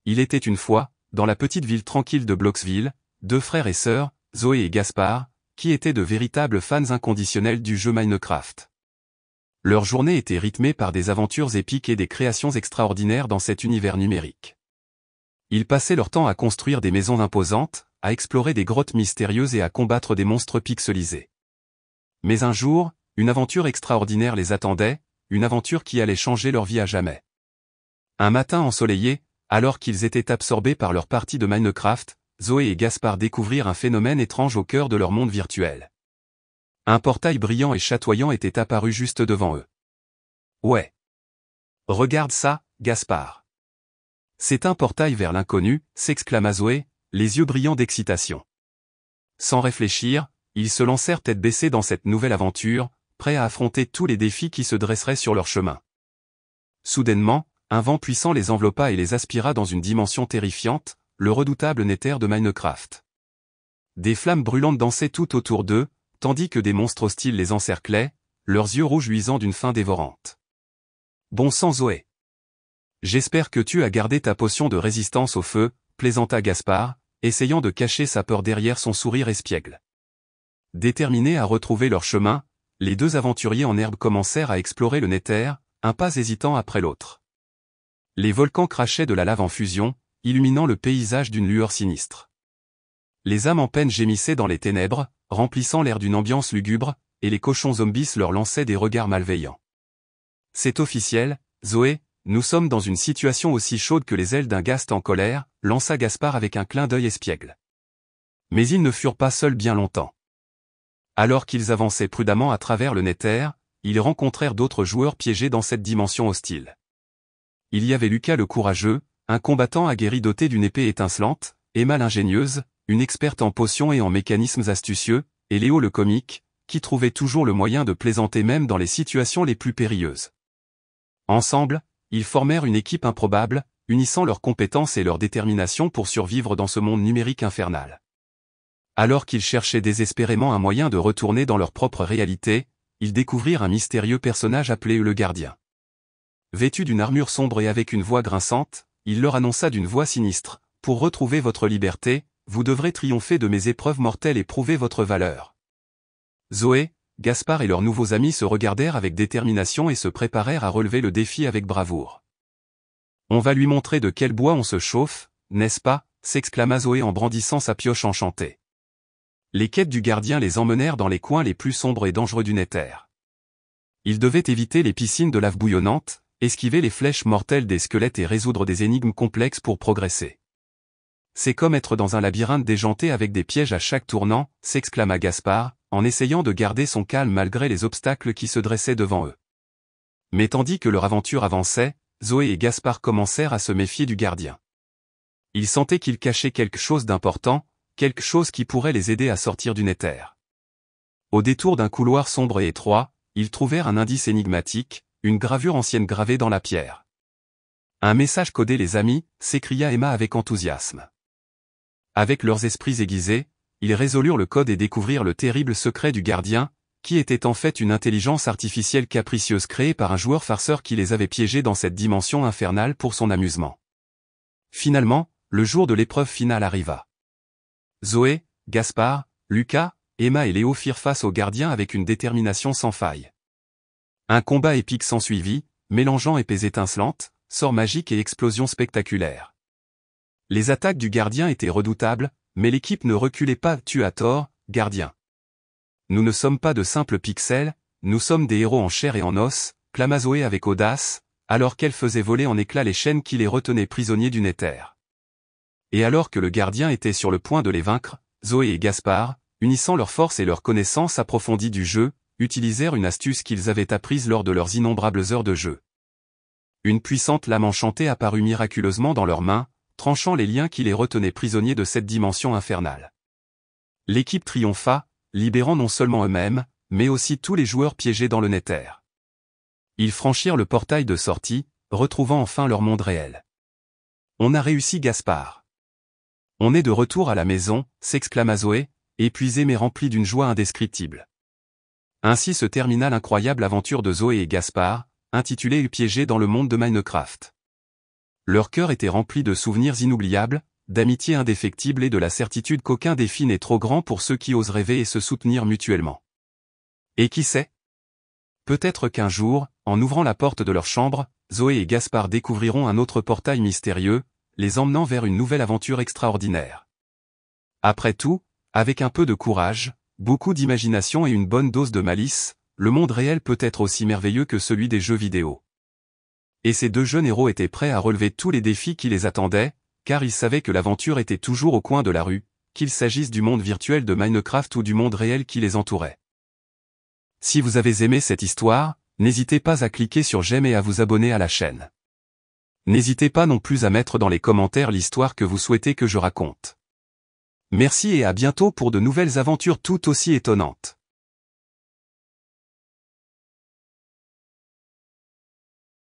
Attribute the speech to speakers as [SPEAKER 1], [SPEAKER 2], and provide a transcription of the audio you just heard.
[SPEAKER 1] Il était une fois, dans la petite ville tranquille de Bloxville, deux frères et sœurs, Zoé et Gaspard, qui étaient de véritables fans inconditionnels du jeu Minecraft. Leur journée était rythmée par des aventures épiques et des créations extraordinaires dans cet univers numérique. Ils passaient leur temps à construire des maisons imposantes, à explorer des grottes mystérieuses et à combattre des monstres pixelisés. Mais un jour, une aventure extraordinaire les attendait, une aventure qui allait changer leur vie à jamais. Un matin ensoleillé, alors qu'ils étaient absorbés par leur partie de Minecraft, Zoé et Gaspard découvrirent un phénomène étrange au cœur de leur monde virtuel. Un portail brillant et chatoyant était apparu juste devant eux. « Ouais. Regarde ça, Gaspard. C'est un portail vers l'inconnu, » s'exclama Zoé, les yeux brillants d'excitation. Sans réfléchir, ils se lancèrent tête baissée dans cette nouvelle aventure, prêts à affronter tous les défis qui se dresseraient sur leur chemin. Soudainement, un vent puissant les enveloppa et les aspira dans une dimension terrifiante, le redoutable Nether de Minecraft. Des flammes brûlantes dansaient tout autour d'eux, tandis que des monstres hostiles les encerclaient, leurs yeux rouges luisant d'une faim dévorante. « Bon sang Zoé. J'espère que tu as gardé ta potion de résistance au feu, » plaisanta Gaspard, essayant de cacher sa peur derrière son sourire espiègle. Déterminés à retrouver leur chemin, les deux aventuriers en herbe commencèrent à explorer le Nether, un pas hésitant après l'autre. Les volcans crachaient de la lave en fusion, illuminant le paysage d'une lueur sinistre. Les âmes en peine gémissaient dans les ténèbres, remplissant l'air d'une ambiance lugubre, et les cochons zombies leur lançaient des regards malveillants. « C'est officiel, Zoé, nous sommes dans une situation aussi chaude que les ailes d'un ghast en colère, » lança Gaspard avec un clin d'œil espiègle. Mais ils ne furent pas seuls bien longtemps. Alors qu'ils avançaient prudemment à travers le Nether, ils rencontrèrent d'autres joueurs piégés dans cette dimension hostile. Il y avait Lucas le courageux, un combattant aguerri doté d'une épée étincelante, Emma l'ingénieuse, une experte en potions et en mécanismes astucieux, et Léo le comique, qui trouvait toujours le moyen de plaisanter même dans les situations les plus périlleuses. Ensemble, ils formèrent une équipe improbable, unissant leurs compétences et leur détermination pour survivre dans ce monde numérique infernal. Alors qu'ils cherchaient désespérément un moyen de retourner dans leur propre réalité, ils découvrirent un mystérieux personnage appelé le Gardien. Vêtu d'une armure sombre et avec une voix grinçante, il leur annonça d'une voix sinistre, « Pour retrouver votre liberté, vous devrez triompher de mes épreuves mortelles et prouver votre valeur. » Zoé, Gaspard et leurs nouveaux amis se regardèrent avec détermination et se préparèrent à relever le défi avec bravoure. « On va lui montrer de quel bois on se chauffe, n'est-ce pas ?» s'exclama Zoé en brandissant sa pioche enchantée. Les quêtes du gardien les emmenèrent dans les coins les plus sombres et dangereux du Nether. Ils devaient éviter les piscines de lave bouillonnante, esquiver les flèches mortelles des squelettes et résoudre des énigmes complexes pour progresser. « C'est comme être dans un labyrinthe déjanté avec des pièges à chaque tournant, » s'exclama Gaspard, en essayant de garder son calme malgré les obstacles qui se dressaient devant eux. Mais tandis que leur aventure avançait, Zoé et Gaspard commencèrent à se méfier du gardien. Ils sentaient qu'il cachait quelque chose d'important, quelque chose qui pourrait les aider à sortir du Nether. Au détour d'un couloir sombre et étroit, ils trouvèrent un indice énigmatique, une gravure ancienne gravée dans la pierre. « Un message codé les amis » s'écria Emma avec enthousiasme. Avec leurs esprits aiguisés, ils résolurent le code et découvrirent le terrible secret du gardien, qui était en fait une intelligence artificielle capricieuse créée par un joueur farceur qui les avait piégés dans cette dimension infernale pour son amusement. Finalement, le jour de l'épreuve finale arriva. Zoé, Gaspard, Lucas, Emma et Léo firent face au gardien avec une détermination sans faille. Un combat épique s'ensuivit, mélangeant épées étincelantes, sorts magiques et explosions spectaculaires. Les attaques du gardien étaient redoutables, mais l'équipe ne reculait pas. « Tu as tort, gardien. Nous ne sommes pas de simples pixels, nous sommes des héros en chair et en os », clama Zoé avec audace, alors qu'elle faisait voler en éclats les chaînes qui les retenaient prisonniers du Nether. Et alors que le gardien était sur le point de les vaincre, Zoé et Gaspard, unissant leurs forces et leurs connaissances approfondies du jeu, utilisèrent une astuce qu'ils avaient apprise lors de leurs innombrables heures de jeu. Une puissante lame enchantée apparut miraculeusement dans leurs mains, tranchant les liens qui les retenaient prisonniers de cette dimension infernale. L'équipe triompha, libérant non seulement eux-mêmes, mais aussi tous les joueurs piégés dans le Nether. Ils franchirent le portail de sortie, retrouvant enfin leur monde réel. « On a réussi, Gaspard. On est de retour à la maison » s'exclama Zoé, épuisée mais remplie d'une joie indescriptible. Ainsi se termina l'incroyable aventure de Zoé et Gaspard, intitulée « Piégés dans le monde de Minecraft ». Leur cœur était rempli de souvenirs inoubliables, d'amitié indéfectible et de la certitude qu'aucun défi n'est trop grand pour ceux qui osent rêver et se soutenir mutuellement. Et qui sait? Peut-être qu'un jour, en ouvrant la porte de leur chambre, Zoé et Gaspard découvriront un autre portail mystérieux, les emmenant vers une nouvelle aventure extraordinaire. Après tout, avec un peu de courage, beaucoup d'imagination et une bonne dose de malice, le monde réel peut être aussi merveilleux que celui des jeux vidéo. Et ces deux jeunes héros étaient prêts à relever tous les défis qui les attendaient, car ils savaient que l'aventure était toujours au coin de la rue, qu'il s'agisse du monde virtuel de Minecraft ou du monde réel qui les entourait. Si vous avez aimé cette histoire, n'hésitez pas à cliquer sur j'aime et à vous abonner à la chaîne. N'hésitez pas non plus à mettre dans les commentaires l'histoire que vous souhaitez que je raconte. Merci et à bientôt pour de nouvelles aventures tout aussi étonnantes.